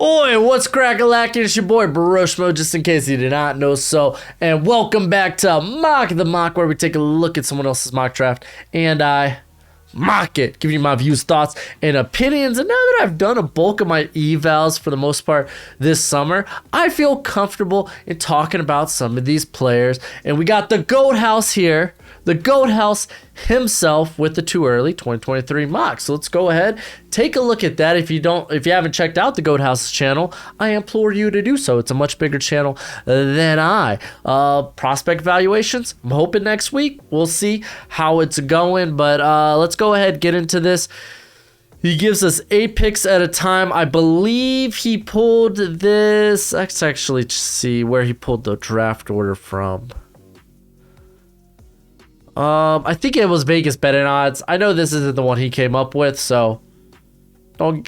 Oi, what's crack-a-lackin'? It's your boy Broshmo, just in case you did not know so. And welcome back to Mock the Mock, where we take a look at someone else's mock draft and I mock it, giving you my views, thoughts, and opinions. And now that I've done a bulk of my evals for the most part this summer, I feel comfortable in talking about some of these players. And we got the Goathouse here, the Goathouse himself, with the too early 2023 mock. So let's go ahead, take a look at that. If you haven't checked out the Goathouse's channel, I implore you to do so. It's a much bigger channel than I. Prospect evaluations, I'm hoping next week. We'll see how it's going, but let's go ahead, get into this. He gives us 8 picks at a time. I believe he pulled this. Let's actually see where he pulled the draft order from. I think it was Vegas betting odds. I know this isn't the one he came up with, so don't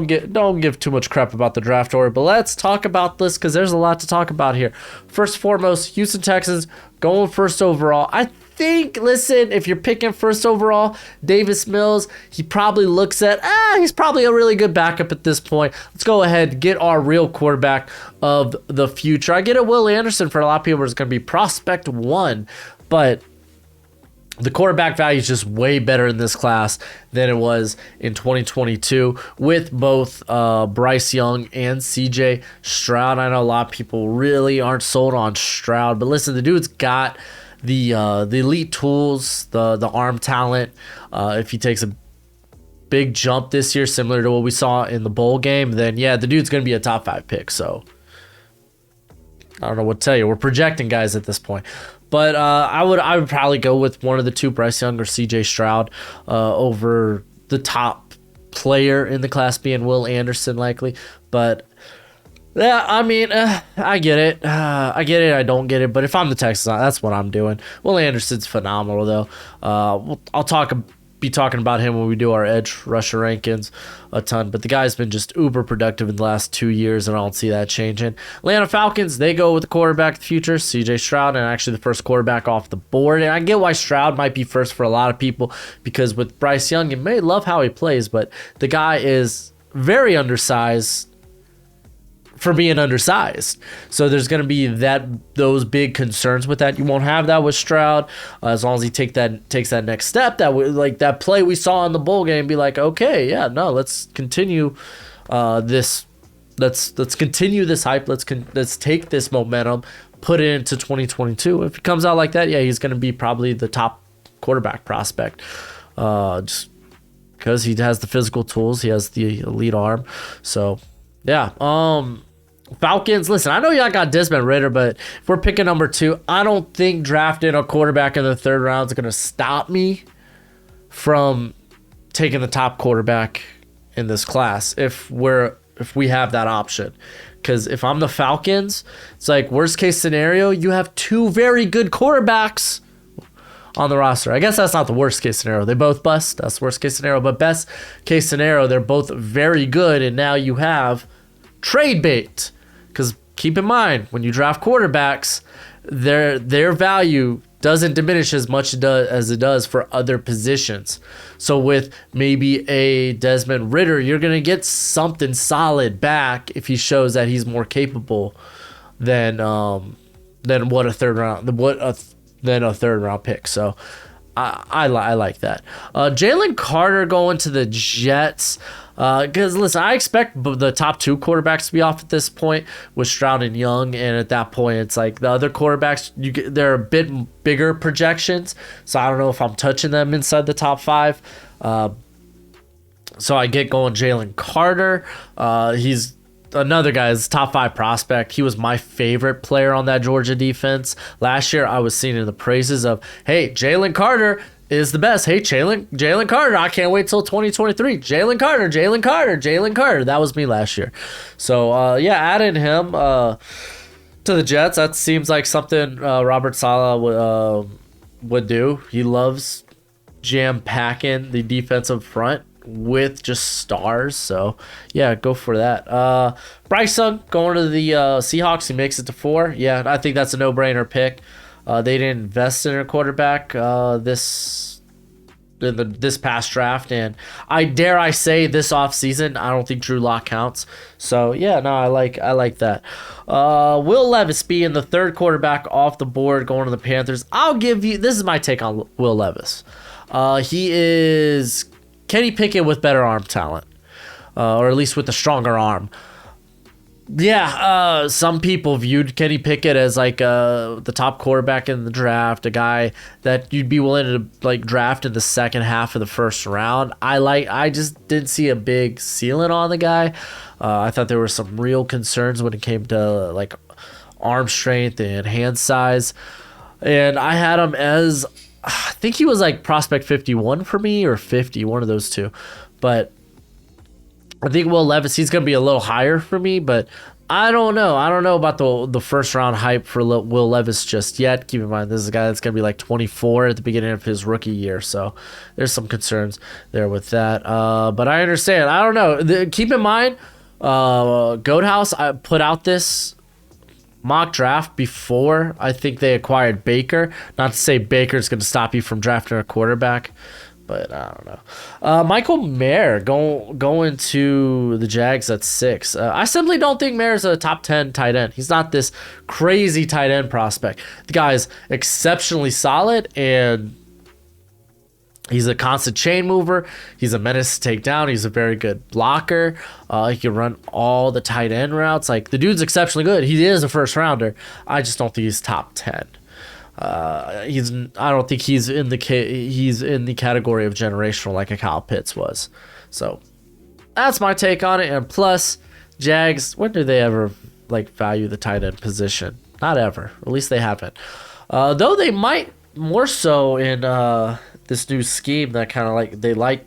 give too much crap about the draft order. But let's talk about this because there's a lot to talk about here. First and foremost, Houston Texans going first overall. I think, listen, if you're picking first overall, Davis Mills, he probably looks at, he's probably a really good backup at this point. Let's go ahead and get our real quarterback of the future. I get it, Will Anderson, for a lot of people, is going to be prospect 1, but the quarterback value is just way better in this class than it was in 2022 with both Bryce Young and CJ Stroud. I know a lot of people really aren't sold on Stroud, but listen, the dude's got the elite tools, the arm talent. If he takes a big jump this year, similar to what we saw in the bowl game, then yeah, the dude's going to be a top 5 pick. So I don't know what to tell you. We're projecting guys at this point. But I would probably go with one of the two, Bryce Young or CJ Stroud, over the top player in the class being Will Anderson likely. But yeah, I mean, I get it. I don't get it. But if I'm the Texans, that's what I'm doing. Will Anderson's phenomenal, though. I'll be talking about him when we do our edge rusher rankings a ton, but the guy's been just uber productive in the last 2 years, and I don't see that changing. Atlanta Falcons, they go with the quarterback of the future, CJ Stroud, and actually the first quarterback off the board. And I get why Stroud might be first for a lot of people, because with Bryce Young, you may love how he plays, but the guy is very undersized for being undersized. So there's going to be those big concerns with that. You won't have that with Stroud as long as he takes that next step. Like that play we saw in the bowl game, be like, okay, yeah, no, let's continue this. Let's continue this hype. Let's take this momentum, put it into 2022. If it comes out like that, yeah, he's going to be probably the top quarterback prospect. Just because he has the physical tools, he has the elite arm. So yeah. Falcons, listen, I know y'all got Desmond Ridder, but if we're picking number 2, I don't think drafting a quarterback in the 3rd round is going to stop me from taking the top quarterback in this class if we have that option. Because if I'm the Falcons, it's like worst case scenario, you have 2 very good quarterbacks on the roster. I guess that's not the worst case scenario. They both bust. That's the worst case scenario. But best case scenario, they're both very good, and now you have trade bait. Because keep in mind, when you draft quarterbacks, their value doesn't diminish as much as it does for other positions. So with maybe a Desmond Ridder, you're going to get something solid back if he shows that he's more capable than what a third round pick. So I like that. Jalen Carter going to the Jets. Because listen, I expect the top 2 quarterbacks to be off at this point with Stroud and Young, and at that point, it's like the other quarterbacks, they're a bit bigger projections, so I don't know if I'm touching them inside the top 5. So I get going Jalen Carter. He's another guy's top 5 prospect. He was my favorite player on that Georgia defense last year. I was singing the praises of, hey, Jalen Carter is the best. Hey, Jalen Carter, I can't wait till 2023. Jalen Carter. That was me last year. So, yeah, adding him to the Jets, that seems like something Robert Saleh would do. He loves jam-packing the defensive front with just stars. So, yeah, go for that. Bryce Young going to the Seahawks. He makes it to 4. Yeah, I think that's a no-brainer pick. They didn't invest in a quarterback this past draft, and I say this offseason, I don't think Drew Lock counts. So yeah, no, I like that. Will Levis being the third quarterback off the board going to the Panthers. I'll give you, this is my take on Will Levis. He is Kenny Pickett with better arm talent, or at least with a stronger arm. Yeah, some people viewed Kenny Pickett as like the top quarterback in the draft, a guy that you'd be willing to like draft in the second half of the first round. I just didn't see a big ceiling on the guy. I thought there were some real concerns when it came to like arm strength and hand size, and I had him as, I think he was like prospect 51 for me, or 50, one of those two, but I think Will Levis, he's going to be a little higher for me, but I don't know. I don't know about the first round hype for Will Levis just yet. Keep in mind, this is a guy that's going to be like 24 at the beginning of his rookie year, so there's some concerns there with that. But I understand. I don't know. Keep in mind, Goathouse, I put out this mock draft before I think they acquired Baker. Not to say Baker's going to stop you from drafting a quarterback, but I don't know. Michael Mayer going to the Jags at 6. I simply don't think Mayer's a top 10 tight end. He's not this crazy tight end prospect. The guy's exceptionally solid, and he's a constant chain mover. He's a menace to take down. He's a very good blocker. He can run all the tight end routes. Like, the dude's exceptionally good. He is a first rounder. I just don't think he's top 10. I don't think he's in the category of generational like a Kyle Pitts was. So that's my take on it. And plus, Jags, when do they ever like value the tight end position? Not ever. At least they haven't. Though they might more so in this new scheme that kind of like they like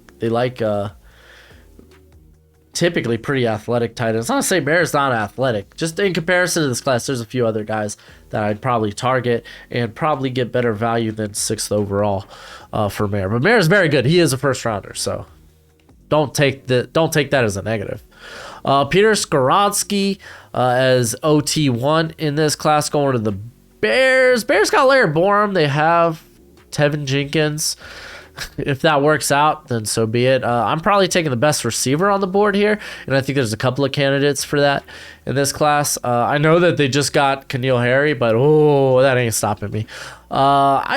typically pretty athletic tight ends. Not to say Mayer's not athletic. Just in comparison to this class, there's a few other guys that I'd probably target and probably get better value than 6th overall for Mayer. But Mayer's very good. He is a first rounder, so don't take that as a negative. Peter Skoronski as OT1 in this class going to the Bears. Bears got Larry Borum. They have Tevin Jenkins. If that works out, then so be it. I'm probably taking the best receiver on the board here, and I think there's a couple of candidates for that in this class. I know that they just got N'Keal Harry, but that ain't stopping me. I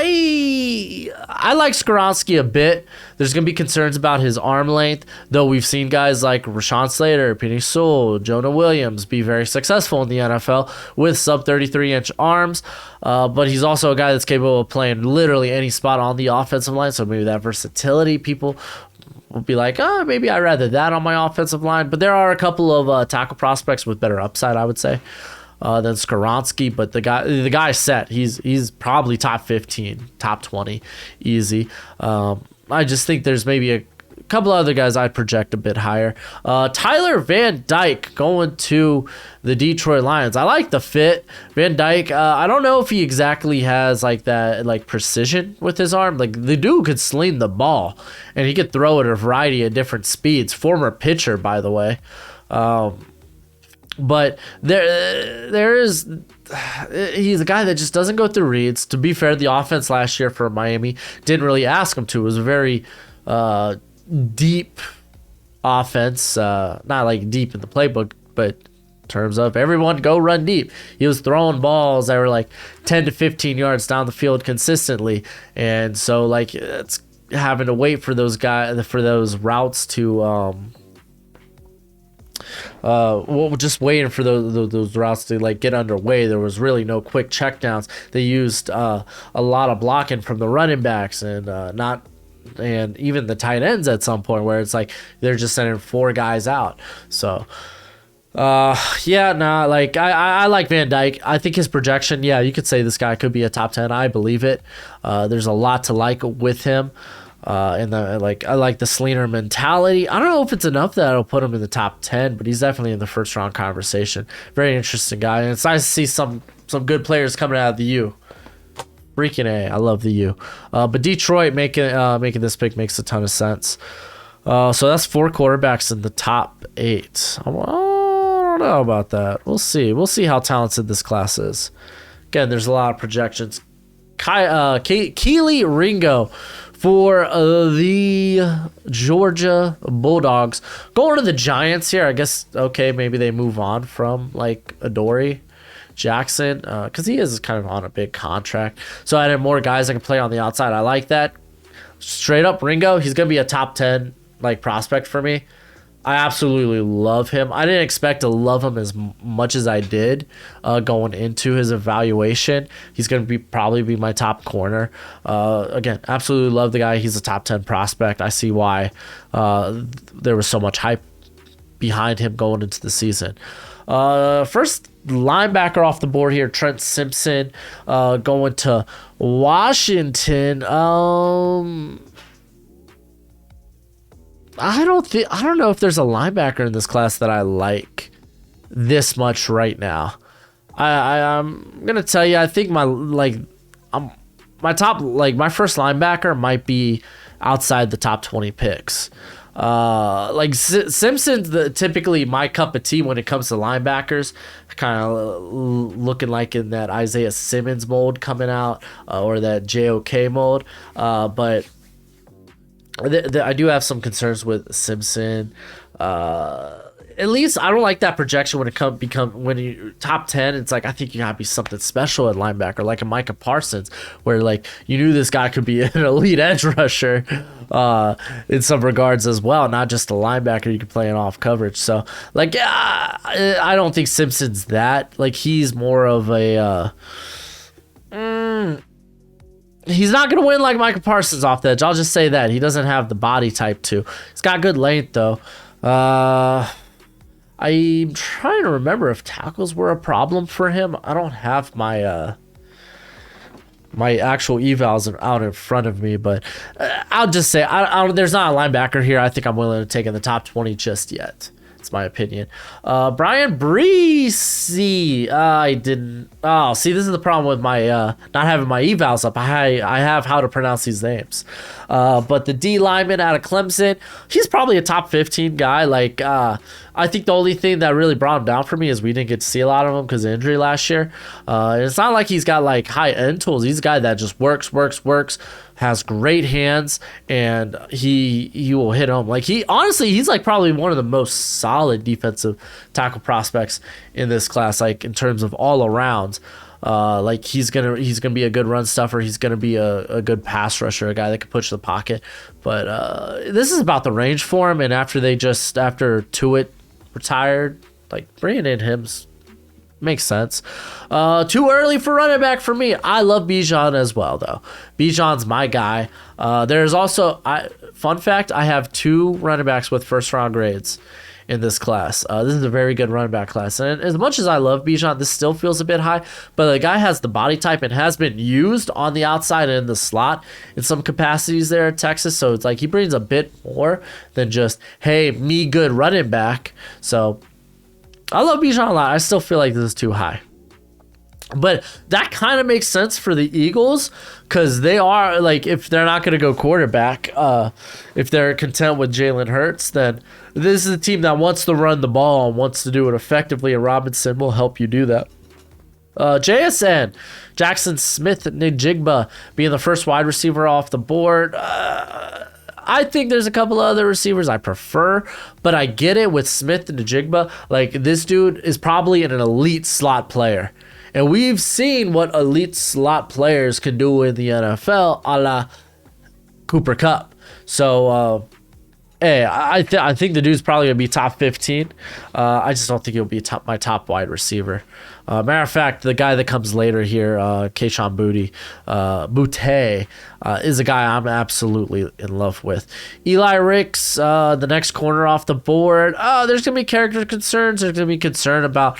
like Skoronski a bit. There's going to be concerns about his arm length, though we've seen guys like Rashawn Slater, Penny Sewell, Jonah Williams be very successful in the NFL with sub 33-inch arms. But he's also a guy that's capable of playing literally any spot on the offensive line, so maybe that versatility, people will be like, maybe I'd rather that on my offensive line. But there are a couple of tackle prospects with better upside, I would say, than Skoronski. But the guy's set. He's probably top 15, top 20, easy. I just think there's maybe a couple other guys I'd project a bit higher. Tyler Van Dyke going to the Detroit Lions. I like the fit. Van Dyke, I don't know if he exactly has like that like precision with his arm. Like, the dude could sling the ball and he could throw at a variety of different speeds. Former pitcher, by the way. But there is, he's a guy that just doesn't go through reads. To be fair, the offense last year for Miami didn't really ask him to. It was a very deep offense, not like deep in the playbook, but in terms of everyone go run deep. He was throwing balls that were like 10 to 15 yards down the field consistently, and so like it's having to wait for those routes to just waiting for those routes to like get underway. There was really no quick checkdowns. They used a lot of blocking from the running backs and even the tight ends at some point, where it's like they're just sending 4 guys out. So I like Van Dyke. I think his projection, you could say this guy could be a top 10. I believe it. There's a lot to like with him. And I like the Slinger mentality. I don't know if it's enough that I'll put him in the top 10, but he's definitely in the first round conversation. Very interesting guy, and it's nice to see some good players coming out of the U. Freaking A, I love the U. But Detroit making this pick makes a ton of sense. So that's 4 quarterbacks in the top 8. I don't know about that. We'll see. We'll see how talented this class is. Again, there's a lot of projections. Keely Ringo For the Georgia Bulldogs, going to the Giants here, I guess, okay, maybe they move on from, like, Adoree Jackson, because he is kind of on a big contract. So I had more guys that can play on the outside. I like that. Straight up Ringo, he's going to be a top 10, like, prospect for me. I absolutely love him. I didn't expect to love him as much as I did going into his evaluation. He's going to probably be my top corner. Again, absolutely love the guy. He's a top 10 prospect. I see why there was so much hype behind him going into the season. First linebacker off the board here, Trent Simpson, going to Washington. I don't know if there's a linebacker in this class that I like this much right now. I'm gonna tell you, I think my top, like, my first linebacker might be outside the top 20 picks. Like Simpson's typically my cup of tea when it comes to linebackers, kind of looking like in that Isaiah Simmons mold coming out, or that JOK mold, but I do have some concerns with Simpson. At least I don't like that projection when it when you top 10. It's like, I think you gotta be something special at linebacker, like a Micah Parsons, where, like, you knew this guy could be an elite edge rusher in some regards as well, not just a linebacker you could play in off coverage. So, like, I don't think Simpson's that. Like, he's more of a he's not going to win like Micah Parsons off the edge. I'll just say that. He doesn't have the body type to. He's got good length, though. I'm trying to remember if tackles were a problem for him. I don't have my my actual evals out in front of me, but I'll just say there's not a linebacker here I think I'm willing to take in the top 20 just yet. It's my opinion. Brian Breesy. I didn't. Oh, see, this is the problem with my not having my evals up. I have how to pronounce these names. But the D lineman out of Clemson, he's probably a top 15 guy. Like, I think the only thing that really brought him down for me is we didn't get to see a lot of him because of injury last year. It's not like he's got, like, high end tools. He's a guy that just works, has great hands, and he will hit home. Like, he's like probably one of the most solid defensive tackle prospects in this class, like, in terms of all around. Like, he's gonna be a good run stuffer. He's gonna be a good pass rusher, a guy that can push the pocket. But this is about the range for him. And after Tuitt retired, like, bringing in him makes sense. Too early for running back for me. I love Bijan as well, though. Bijan's my guy. There's also, fun fact, I have 2 running backs with first round grades in this class. This is a very good running back class. And as much as I love Bijan, this still feels a bit high, but the guy has the body type and has been used on the outside and in the slot in some capacities there at Texas. So it's like he brings a bit more than just, hey, me good running back. So I love Bijan a lot. I still feel like this is too high. But that kind of makes sense for the Eagles because they are, like, if they're not going to go quarterback, if they're content with Jalen Hurts, then this is a team that wants to run the ball and wants to do it effectively, and Robinson will help you do that. JSN, Jackson Smith-Njigba being the first wide receiver off the board. I think there's a couple of other receivers I prefer, but I get it with Smith and Njigba. Like, this dude is probably an elite slot player. And we've seen what elite slot players can do in the NFL, a la Cooper Kupp. So, hey, I think the dude's probably going to be top 15. I just don't think he'll be my top wide receiver. Matter of fact, the guy that comes later here, Gibbs Boutte, is a guy I'm absolutely in love with. Eli Ricks, the next corner off the board. There's going to be character concerns. There's going to be concern about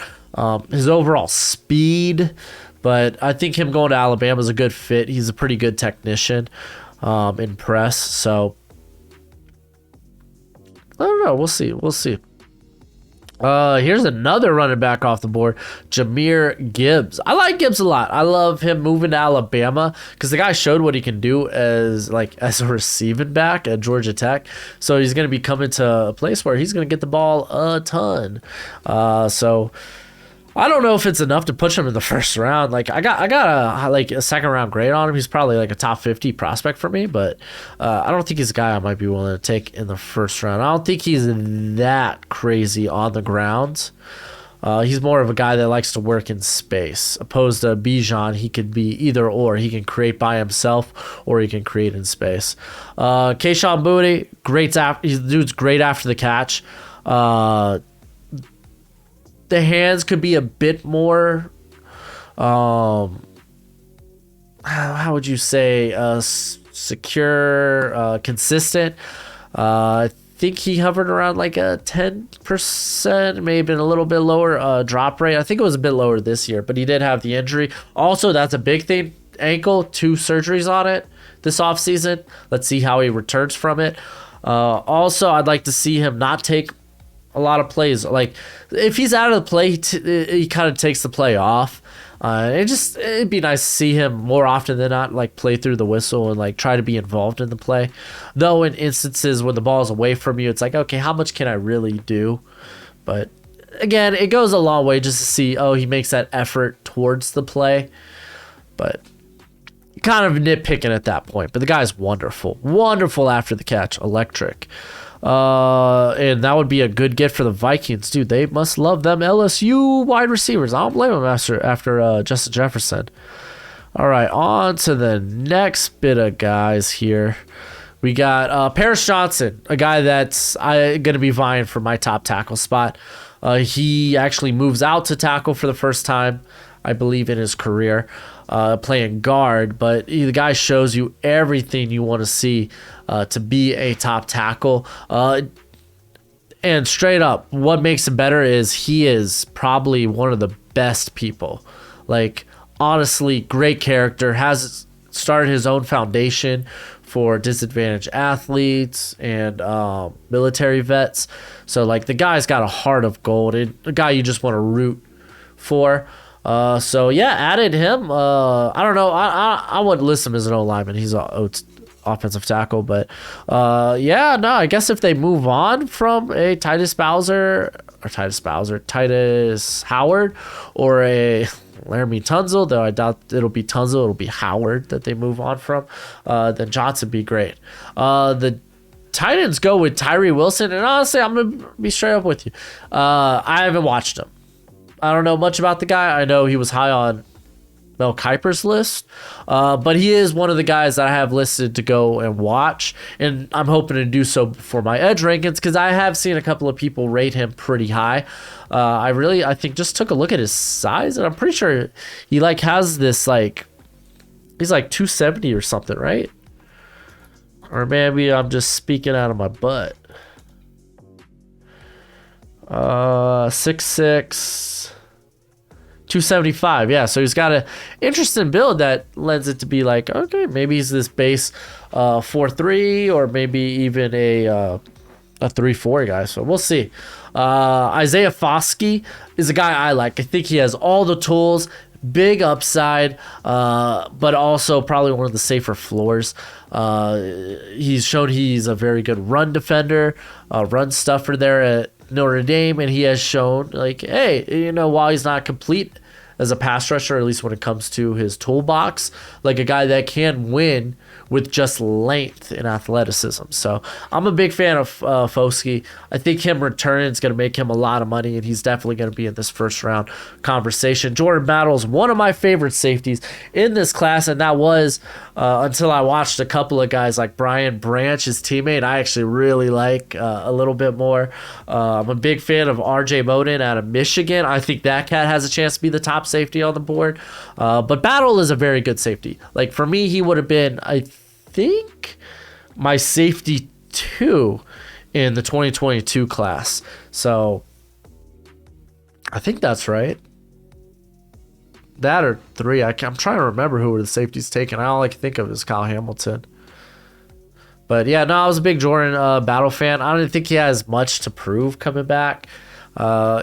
his overall speed, but I think him going to Alabama is a good fit. He's a pretty good technician in press, so I don't know. We'll see. Here's another running back off the board, Jahmyr Gibbs. I like Gibbs a lot. I love him moving to Alabama because the guy showed what he can do as a receiving back at Georgia Tech. So he's going to be coming to a place where he's going to get the ball a ton. So I don't know if it's enough to push him in the first round. Like I got a second round grade on him. He's probably like a top 50 prospect for me, but I don't think he's a guy I might be willing to take in the first round. I don't think he's that crazy on the ground. He's more of a guy that likes to work in space. Opposed to Bijan, he could be either or. He can create by himself or he can create in space. Gibbs Boutte, dude's great after the catch. The hands could be a bit more, how would you say, secure, consistent. I think he hovered around like a 10%, maybe been a little bit lower drop rate. I think it was a bit lower this year, but he did have the injury. Also, that's a big thing. Ankle, 2 surgeries on it this offseason. Let's see how he returns from it. Also, I'd like to see him not take a lot of plays. Like, if he's out of the play, he kind of takes the play off. It'd be nice to see him more often than not, like, play through the whistle and like try to be involved in the play. Though in instances when the ball is away from you, it's like, okay, how much can I really do? But again, it goes a long way just to see, oh, he makes that effort towards the play. But kind of nitpicking at that point. But the guy's wonderful after the catch, electric. And that would be a good get for the Vikings, dude. They must love them LSU wide receivers. I don't blame them after Justin Jefferson. All right, on to the next bit of guys here. We got Paris Johnson, a guy that's going to be vying for my top tackle spot. He actually moves out to tackle for the first time, I believe, in his career, playing guard. But the guy shows you everything you want to see to be a top tackle. And straight up, what makes him better is he is probably one of the best people. Like, honestly, great character, has started his own foundation for disadvantaged athletes and military vets. So, like, the guy's got a heart of gold, and a guy you just want to root for. So yeah, added him. I don't know. I wouldn't list him as an O-lineman. He's an offensive tackle, but yeah, no. I guess if they move on from a Titus Howard, or a Laramie Tunzel, though I doubt it'll be Tunzel, it'll be Howard that they move on from, then Johnson would be great. The Titans go with Tyree Wilson, and honestly, I'm gonna be straight up with you. I haven't watched him. I don't know much about the guy. I know he was high on Mel Kiper's list, but he is one of the guys that I have listed to go and watch, and I'm hoping to do so for my edge rankings because I have seen a couple of people rate him pretty high. I think just took a look at his size, and I'm pretty sure he like has this like, he's like 270 or something, right? Or maybe I'm just speaking out of my butt. 6'6", 275. Yeah, so he's got an interesting build that lends it to be like, okay, maybe he's this base 4'3", or maybe even a 3'4" guy. So we'll see. Isaiah Foskey is a guy I like. I think he has all the tools, big upside, but also probably one of the safer floors. He's shown he's a very good run defender, run stuffer there at Notre Dame, and he has shown, like, hey, while he's not complete as a pass rusher, at least when it comes to his toolbox, like a guy that can win with just length and athleticism. So I'm a big fan of Foskey. I think him returning is going to make him a lot of money, and he's definitely going to be in this first round conversation. Jordan Battle is one of my favorite safeties in this class, and that was until I watched a couple of guys like Brian Branch, his teammate, I actually really like a little bit more. I'm a big fan of R.J. Moden out of Michigan. I think that cat has a chance to be the top safety on the board. But Battle is a very good safety. Like, for me, he would have been, I think, my safety 2 in the 2022 class. So I think that's right. That or 3. I'm trying to remember who were the safeties taken. All I can think of is Kyle Hamilton. But yeah, no, I was a big Jordan Battle fan. I don't think he has much to prove coming back.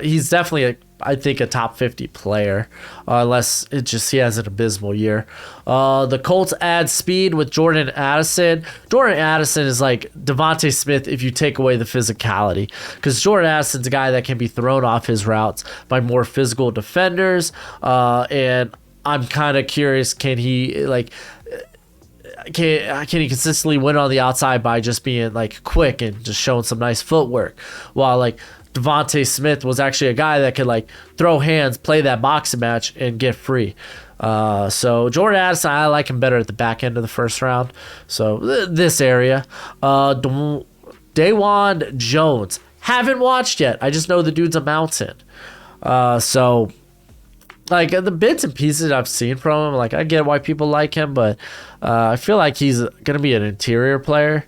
He's definitely I think, a top 50 player, unless it just he has an abysmal year. The Colts add speed with Jordan Addison. Jordan Addison is like Devontae Smith if you take away the physicality, because Jordan Addison's a guy that can be thrown off his routes by more physical defenders, and I'm kind of curious, can he consistently win on the outside by just being like quick and just showing some nice footwork, while like Devontae Smith was actually a guy that could like throw hands, play that boxing match, and get free. So Jordan Addison, I like him better at the back end of the first round. So this area. Dawan Jones, haven't watched yet. I just know the dude's a mountain. So like the bits and pieces I've seen from him, like I get why people like him, but I feel like he's gonna be an interior player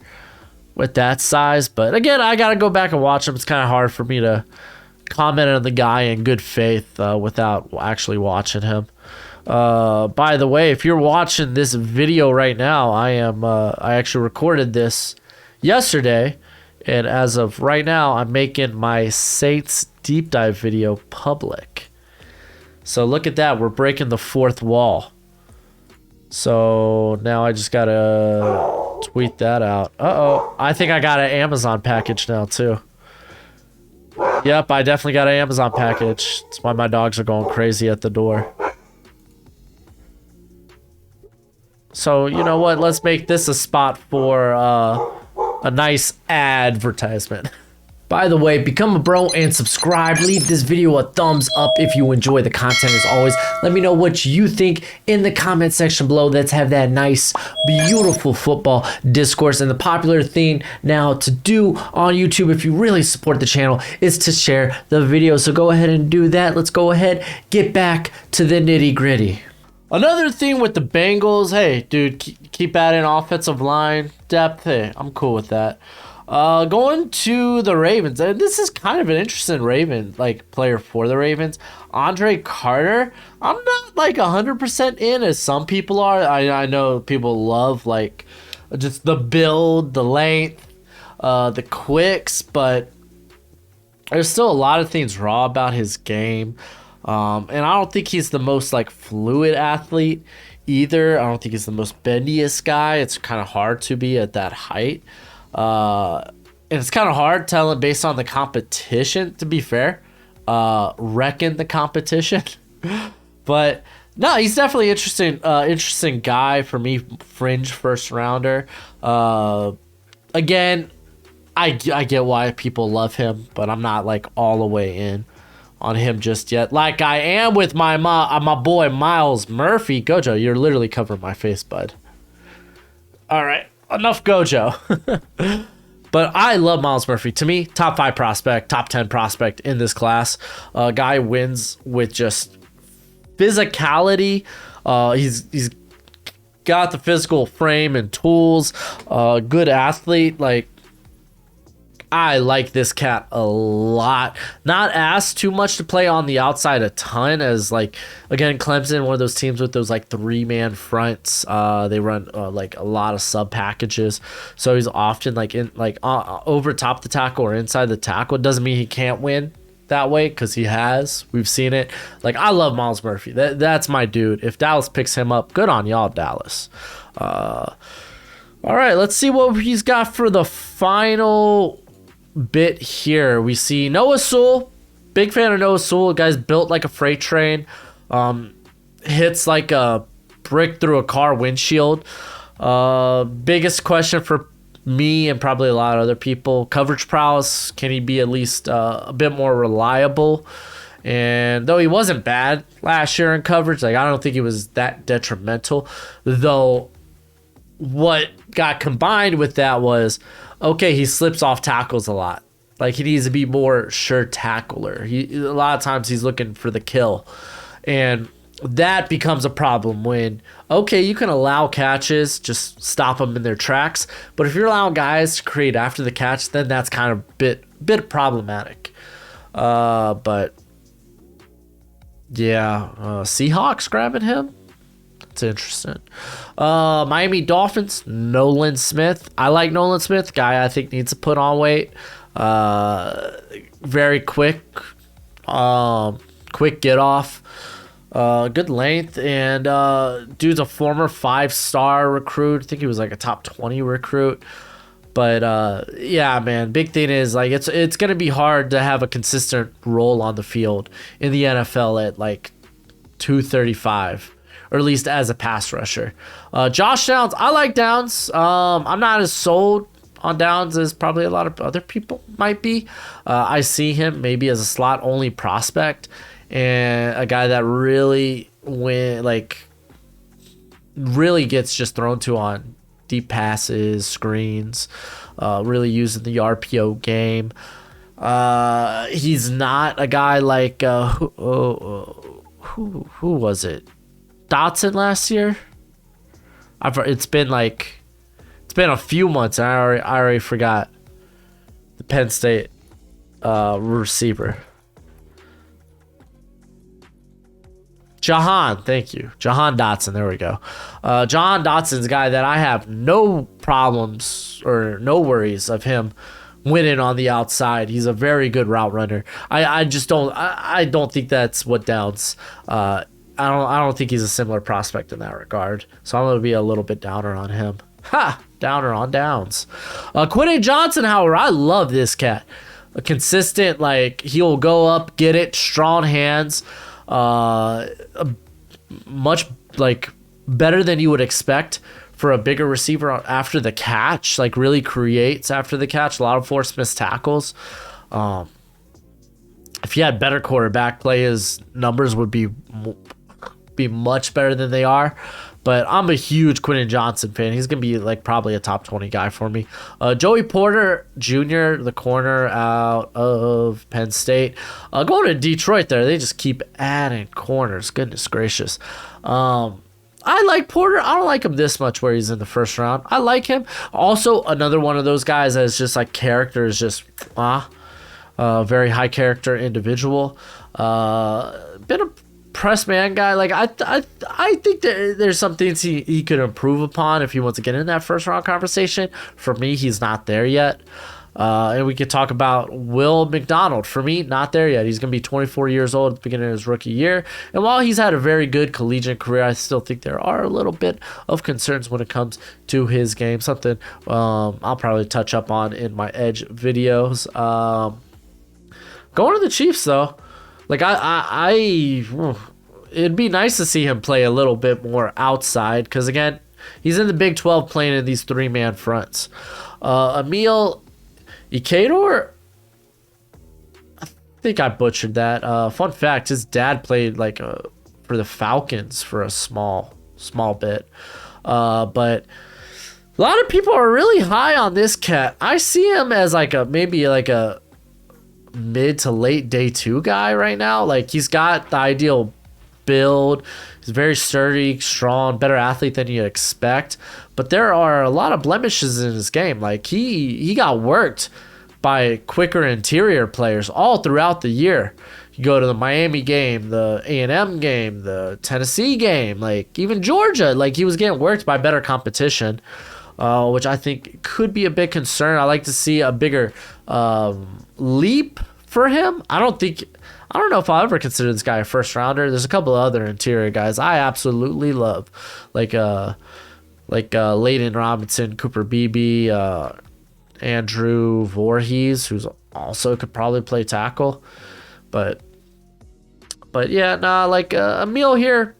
with that size. But again, I gotta go back and watch him. It's kind of hard for me to comment on the guy in good faith without actually watching him. By the way, if you're watching this video right now, I actually recorded this yesterday, and as of right now, I'm making my Saints deep dive video public. So look at that, we're breaking the fourth wall. So now I just gotta tweet that out. I think I got an Amazon package now too. Yep, I definitely got an Amazon package. That's why my dogs are going crazy at the door. So you know what, let's make this a spot for a nice advertisement. By the way, become a bro and subscribe. Leave this video a thumbs up if you enjoy the content. As always, let me know what you think in the comment section below. Let's have that nice, beautiful football discourse. And the popular thing now to do on YouTube, if you really support the channel, is to share the video. So go ahead and do that. Let's go ahead, get back to the nitty gritty. Another thing with the Bengals, hey, dude, keep adding offensive line depth. Hey, I'm cool with that. Going to the Ravens. This is kind of an interesting player for the Ravens. Andre Carter. I'm not like 100% in as some people are. I know people love like just the build, the length, the quicks, but there's still a lot of things raw about his game. And I don't think he's the most like fluid athlete either. I don't think he's the most bendiest guy. It's kind of hard to be at that height. And it's kind of hard telling based on the competition, to be fair. Reckon the competition. But no, he's definitely interesting guy for me, fringe first rounder. Again, I get why people love him, but I'm not like all the way in on him just yet, like I am with my boy Myles Murphy. Gojo, you're literally covering my face, bud. All right, enough Gojo. But I love Myles Murphy. To me, top 5 prospect, top 10 prospect in this class. Guy wins with just physicality. He's got the physical frame and tools. Good athlete. Like, I like this cat a lot. Not asked too much to play on the outside a ton, as like, again, Clemson, one of those teams with those like 3-man fronts. They run like a lot of sub packages, so he's often like in like over top the tackle or inside the tackle. It doesn't mean he can't win that way, because he has. We've seen it. Like, I love Myles Murphy. That's my dude. If Dallas picks him up, good on y'all, Dallas. All right, let's see what he's got for the final bit here. We see Noah Sewell. Big fan of Noah Sewell. The guy's built like a freight train. Hits like a brick through a car windshield. Biggest question for me and probably a lot of other people, coverage prowess. Can he be at least a bit more reliable? And though he wasn't bad last year in coverage, like I don't think he was that detrimental. Though what got combined with that was, okay, he slips off tackles a lot. Like, he needs to be more sure tackler. A lot of times he's looking for the kill. And that becomes a problem when, okay, you can allow catches, just stop them in their tracks. But if you're allowing guys to create after the catch, then that's kind of bit problematic. But yeah, Seahawks grabbing him. It's interesting. Miami Dolphins, Nolan Smith. I like Nolan Smith. Guy I think needs to put on weight. Very quick. quick get off, good length, and dude's a former 5-star recruit. I think he was like a top 20 recruit. But yeah, man, big thing is like it's gonna be hard to have a consistent role on the field in the NFL at like 235, or at least as a pass rusher. Josh Downs, I like Downs. I'm not as sold on Downs as probably a lot of other people might be. I see him maybe as a slot only prospect and a guy that really really gets just thrown to on deep passes, screens, really using the RPO game. He's not a guy like who was it? Dotson last year? It's been a few months, and I already forgot the Penn State receiver. Thank you. Jahan Dotson, there we go. Jahan Dotson's a guy that I have no problems or no worries of him winning on the outside. He's a very good route runner. I don't think that's what Downs. I don't think he's a similar prospect in that regard. So I'm gonna be a little bit downer on him. Downer on Downs. Quentin Johnson, however, I love this cat. A consistent, like, he'll go up, get it, strong hands. Much like better than you would expect for a bigger receiver after the catch. Like, really creates after the catch. A lot of forced missed tackles. If he had better quarterback play, his numbers would be much better than they are. But I'm a huge Quentin Johnson fan. He's going to be like probably a top 20 guy for me. Joey Porter Jr., the corner out of Penn State. Going to Detroit there, they just keep adding corners. Goodness gracious. I like Porter. I don't like him this much where he's in the first round. I like him. Also, another one of those guys that's just like character is just very high character individual. Been a press man guy. Like I think there's some things he could improve upon if he wants to get in that first round conversation. For me, he's not there yet. And we could talk about Will McDonald. For me, not there yet. He's going to be 24 years old at the beginning of his rookie year. And while he's had a very good collegiate career, I still think there are a little bit of concerns when it comes to his game. Something I'll probably touch up on in my edge videos. Going to the Chiefs, though. Like, it'd be nice to see him play a little bit more outside because, again, he's in the Big 12 playing in these three-man fronts. Emil Ikador, I think I butchered that. Fun fact, his dad played for the Falcons for a small bit. But a lot of people are really high on this cat. I see him as maybe a mid to late day 2 guy right now. Like, he's got the ideal build. He's very sturdy, strong, better athlete than you expect. But there are a lot of blemishes in his game. Like, he got worked by quicker interior players all throughout the year. You go to the Miami game, the A&M game, the Tennessee game, like even Georgia. Like, he was getting worked by better competition, which I think could be a big concern. I like to see a bigger leap for him. I don't know if I'll ever consider this guy a first rounder. There's a couple of other interior guys I absolutely love, like Layden Robinson, Cooper Beebe, Andrew Voorhees, who's also could probably play tackle, but yeah, Emil here,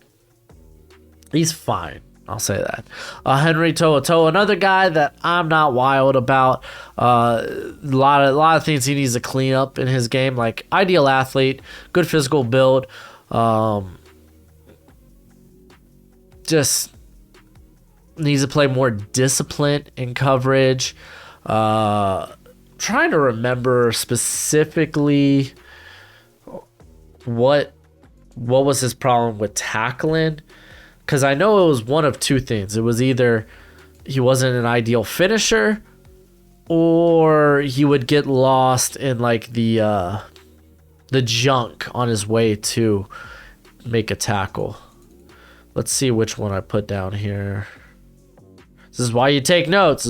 he's fine. I'll say that. Henry To'oTo'o, another guy that I'm not wild about. A lot of things he needs to clean up in his game, like ideal athlete, good physical build. Just needs to play more disciplined in coverage. Trying to remember specifically what was his problem with tackling. Because I know it was one of two things. It was either he wasn't an ideal finisher, or he would get lost in the junk on his way to make a tackle. Let's see which one I put down here. This is why you take notes.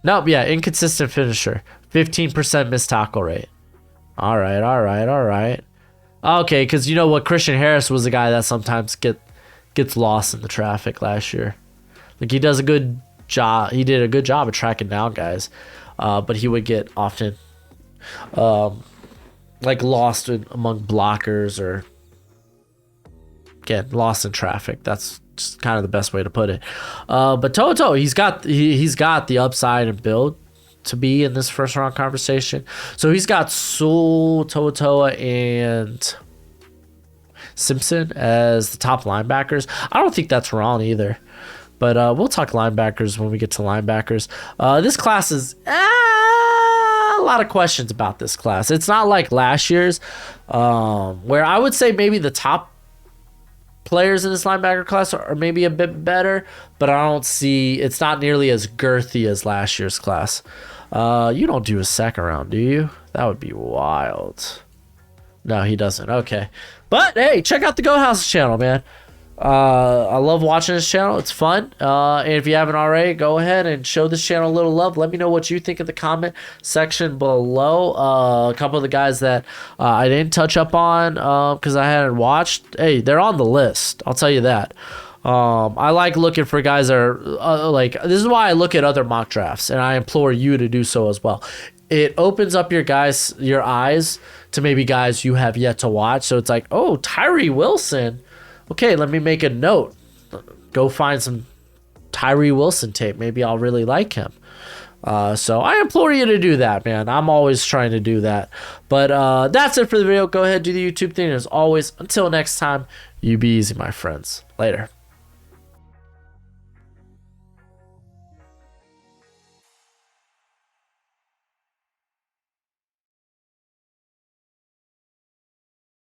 Nope, yeah, inconsistent finisher. 15% missed tackle rate. All right. Okay, because you know what? Christian Harris was a guy that sometimes gets lost in the traffic last year. Like, he does a good job. He did a good job of tracking down guys, but he would get often like lost among blockers or get lost in traffic. That's just kind of the best way to put it. But Toto, he's got the upside and build to be in this first round conversation. So he's got Sewell, Toa, and Simpson as the top linebackers. I don't think that's wrong either. But we'll talk linebackers when we get to linebackers. This class is a lot of questions about this class. It's not like last year's, where I would say maybe the top players in this linebacker class are maybe a bit better, but I don't see, it's not nearly as girthy as last year's class. You don't do a second round, do you? That would be wild. No, he doesn't. Okay. But hey, check out the Goathouse channel, man. I love watching this channel. It's fun. And if you haven't already, go ahead and show this channel a little love. Let me know what you think in the comment section below. A couple of the guys that I didn't touch up on because I hadn't watched. Hey, they're on the list. I'll tell you that. I like looking for guys that are like, this is why I look at other mock drafts, and I implore you to do so as well. It opens up your eyes to maybe guys you have yet to watch. So it's like, oh, Tyree Wilson. Okay, let me make a note. Go find some Tyree Wilson tape. Maybe I'll really like him. So I implore you to do that, man. I'm always trying to do that. But that's it for the video. Go ahead, do the YouTube thing. As always, until next time, you be easy, my friends. Later.